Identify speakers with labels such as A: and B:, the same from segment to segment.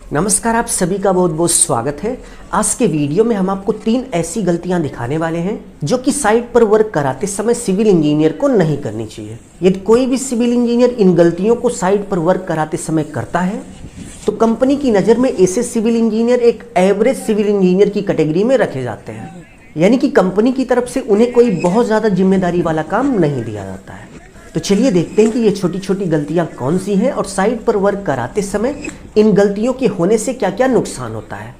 A: नमस्कार, आप सभी का बहुत बहुत स्वागत है। आज के वीडियो में हम आपको 3 ऐसी गलतियां दिखाने वाले हैं जो कि साइट पर वर्क कराते समय सिविल इंजीनियर को नहीं करनी चाहिए। यदि कोई भी सिविल इंजीनियर इन गलतियों को साइट पर वर्क कराते समय करता है तो कंपनी की नज़र में ऐसे सिविल इंजीनियर एक एवरेज सिविल इंजीनियर की कैटेगरी में रखे जाते हैं, यानी कि कंपनी की तरफ से उन्हें कोई बहुत ज़्यादा जिम्मेदारी वाला काम नहीं दिया जाता है। तो चलिए देखते हैं कि ये छोटी छोटी गलतियां कौन सी हैं और साइट पर वर्क कराते समय इन गलतियों के होने से क्या क्या नुकसान होता है।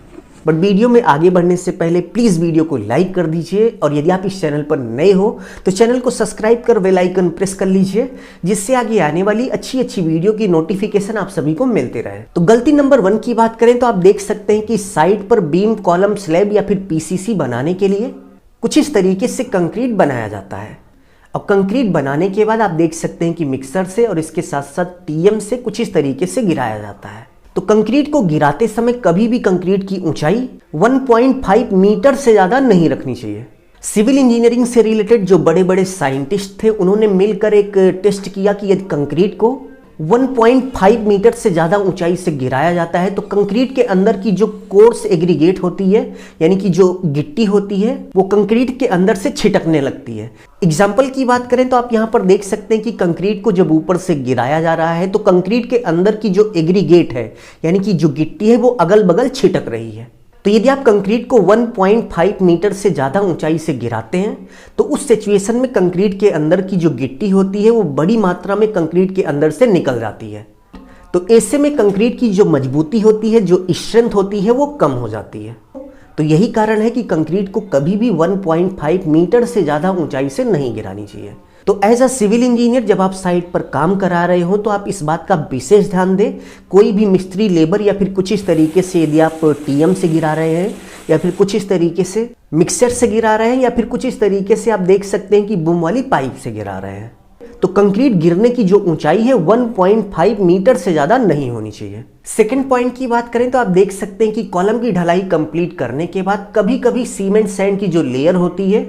A: बट वीडियो में आगे बढ़ने से पहले प्लीज़ वीडियो को लाइक कर दीजिए और यदि आप इस चैनल पर नए हो तो चैनल को सब्सक्राइब कर बेल आइकन प्रेस कर लीजिए, जिससे आगे आने वाली अच्छी अच्छी वीडियो की नोटिफिकेशन आप सभी को मिलते रहे। तो गलती नंबर 1 की बात करें तो आप देख सकते हैं कि साइट पर बीम, कॉलम, स्लैब या फिर पीसीसी बनाने के लिए कुछ इस तरीके से कंक्रीट बनाया जाता है। अब कंक्रीट बनाने के बाद आप देख सकते हैं कि मिक्सर से और इसके साथ साथ टीएम से कुछ इस तरीके से गिराया जाता है। तो कंक्रीट को गिराते समय कभी भी कंक्रीट की ऊंचाई 1.5 मीटर से ज़्यादा नहीं रखनी चाहिए। सिविल इंजीनियरिंग से रिलेटेड जो बड़े बड़े साइंटिस्ट थे उन्होंने मिलकर एक टेस्ट किया कि यदि कंक्रीट को 1.5 मीटर से ज़्यादा ऊंचाई से गिराया जाता है तो कंक्रीट के अंदर की जो कोर्स एग्रीगेट होती है, यानी कि जो गिट्टी होती है, वो कंक्रीट के अंदर से छिटकने लगती है। एग्जाम्पल की बात करें तो आप यहाँ पर देख सकते हैं कि कंक्रीट को जब ऊपर से गिराया जा रहा है तो कंक्रीट के अंदर की जो एग्रीगेट है, यानी कि जो गिट्टी है, वो अगल बगल छिटक रही है। तो यदि आप कंक्रीट को 1.5 मीटर से ज़्यादा ऊंचाई से गिराते हैं तो उस सिचुएशन में कंक्रीट के अंदर की जो गिट्टी होती है वो बड़ी मात्रा में कंक्रीट के अंदर से निकल जाती है। तो ऐसे में कंक्रीट की जो मजबूती होती है, जो स्ट्रेंथ होती है, वो कम हो जाती है। तो यही कारण है कि कंक्रीट को कभी भी 1.5 मीटर से ज़्यादा ऊंचाई से नहीं गिरानी चाहिए। तो एज अ सिविल इंजीनियर जब आप साइट पर काम करा रहे हो तो आप इस बात का विशेष ध्यान दें। कोई भी मिस्त्री, लेबर या फिर कुछ इस तरीके से यदि आप टीएम से गिरा रहे हैं या फिर कुछ इस तरीके से मिक्सर से गिरा रहे हैं या फिर कुछ इस तरीके से आप देख सकते हैं कि बूम वाली पाइप से गिरा रहे हैं, तो कंक्रीट गिरने की जो ऊंचाई है 1.5 मीटर से ज़्यादा नहीं होनी चाहिए। सेकेंड पॉइंट की बात करें तो आप देख सकते हैं कि कॉलम की ढलाई कंप्लीट करने के बाद कभी कभी सीमेंट सैंड की जो लेयर होती है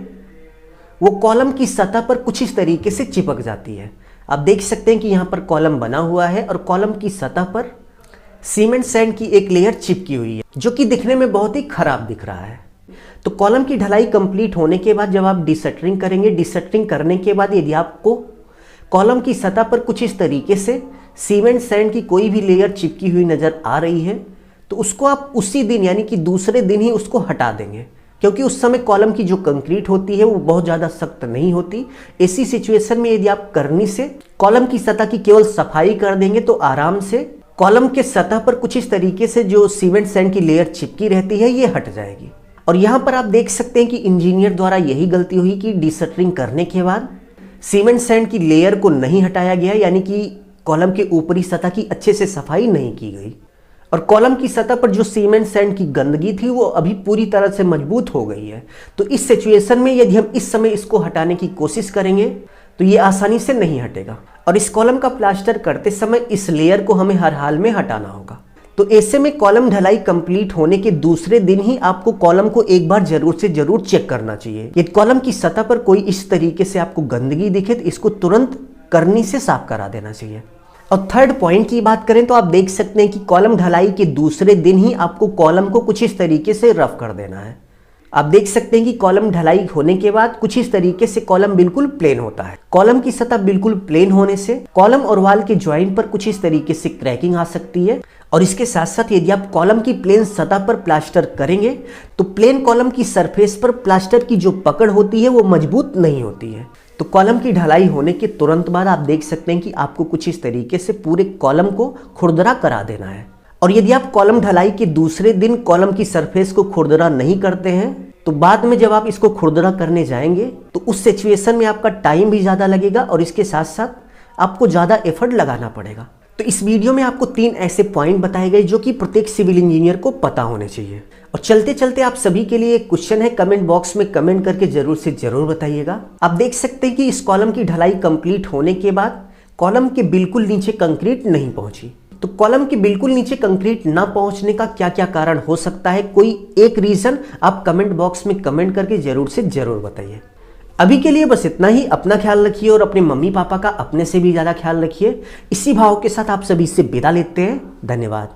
A: वो कॉलम की सतह पर कुछ इस तरीके से चिपक जाती है। आप देख सकते हैं कि यहाँ पर कॉलम बना हुआ है और कॉलम की सतह पर सीमेंट सैंड की एक लेयर चिपकी हुई है, जो कि दिखने में बहुत ही खराब दिख रहा है। तो कॉलम की ढलाई कंप्लीट होने के बाद जब आप डिसटरिंग करेंगे, डिसटरिंग करने के बाद यदि आपको कॉलम की सतह पर कुछ इस तरीके से सीमेंट सैंड की कोई भी लेयर चिपकी हुई नज़र आ रही है तो उसको आप उसी दिन, यानी कि दूसरे दिन ही उसको हटा देंगे, क्योंकि उस समय कॉलम की जो कंक्रीट होती है वो बहुत ज़्यादा सख्त नहीं होती। ऐसी सिचुएशन में यदि आप करनी से कॉलम की सतह की केवल सफाई कर देंगे तो आराम से कॉलम के सतह पर कुछ इस तरीके से जो सीमेंट सैंड की लेयर चिपकी रहती है ये हट जाएगी। और यहाँ पर आप देख सकते हैं कि इंजीनियर द्वारा यही गलती हुई कि डिसटरिंग करने के बाद सीमेंट सैंड की लेयर को नहीं हटाया गया, यानी कि कॉलम के ऊपरी सतह की अच्छे से सफाई नहीं की गई और कॉलम की सतह पर जो सीमेंट सैंड की गंदगी थी वो अभी पूरी तरह से मजबूत हो गई है। तो इस सिचुएशन में यदि हम इस समय इसको हटाने की कोशिश करेंगे तो ये आसानी से नहीं हटेगा और इस कॉलम का प्लास्टर करते समय इस लेयर को हमें हर हाल में हटाना होगा। तो ऐसे में कॉलम ढलाई कंप्लीट होने के दूसरे दिन ही आपको कॉलम को एक बार जरूर से जरूर चेक करना चाहिए। यदि कॉलम की सतह पर कोई इस तरीके से आपको गंदगी दिखे तो इसको तुरंत करनी से साफ करा देना चाहिए। और थर्ड पॉइंट की बात करें तो आप देख सकते हैं कि कॉलम ढलाई के दूसरे दिन ही आपको कॉलम को कुछ इस तरीके से रफ कर देना है। आप देख सकते हैं कि कॉलम ढलाई होने के बाद कुछ इस तरीके से कॉलम बिल्कुल प्लेन होता है। कॉलम की सतह बिल्कुल प्लेन होने से कॉलम और वाल के ज्वाइंट पर कुछ इस तरीके से क्रैकिंग आ सकती है और इसके साथ साथ यदि आप कॉलम की प्लेन सतह पर प्लास्टर करेंगे तो प्लेन कॉलम की सरफेस पर प्लास्टर की जो पकड़ होती है वो मजबूत नहीं होती है। तो कॉलम की ढलाई होने के तुरंत बाद आप देख सकते हैं कि आपको कुछ इस तरीके से पूरे कॉलम को खुरदरा करा देना है। और यदि आप कॉलम ढलाई के दूसरे दिन कॉलम की सरफेस को खुरदरा नहीं करते हैं तो बाद में जब आप इसको खुरदरा करने जाएंगे तो उस सिचुएशन में आपका टाइम भी ज़्यादा लगेगा और इसके साथ साथ आपको ज़्यादा एफर्ट लगाना पड़ेगा। तो इस वीडियो में आपको 3 ऐसे पॉइंट बताए गए जो कि प्रत्येक सिविल इंजीनियर को पता होने चाहिए। और चलते चलते आप सभी के लिए एक क्वेश्चन है, कमेंट बॉक्स में कमेंट करके जरूर से जरूर बताइएगा। आप देख सकते हैं कि इस कॉलम की ढलाई कंप्लीट होने के बाद कॉलम के बिल्कुल नीचे कंक्रीट नहीं पहुंची। तो कॉलम के बिल्कुल नीचे कंक्रीट ना पहुंचने का क्या क्या कारण हो सकता है, कोई एक रीजन आप कमेंट बॉक्स में कमेंट करके जरूर से जरूर बताइए। अभी के लिए बस इतना ही। अपना ख्याल रखिए और अपने मम्मी पापा का अपने से भी ज़्यादा ख्याल रखिए। इसी भाव के साथ आप सभी से विदा लेते हैं। धन्यवाद।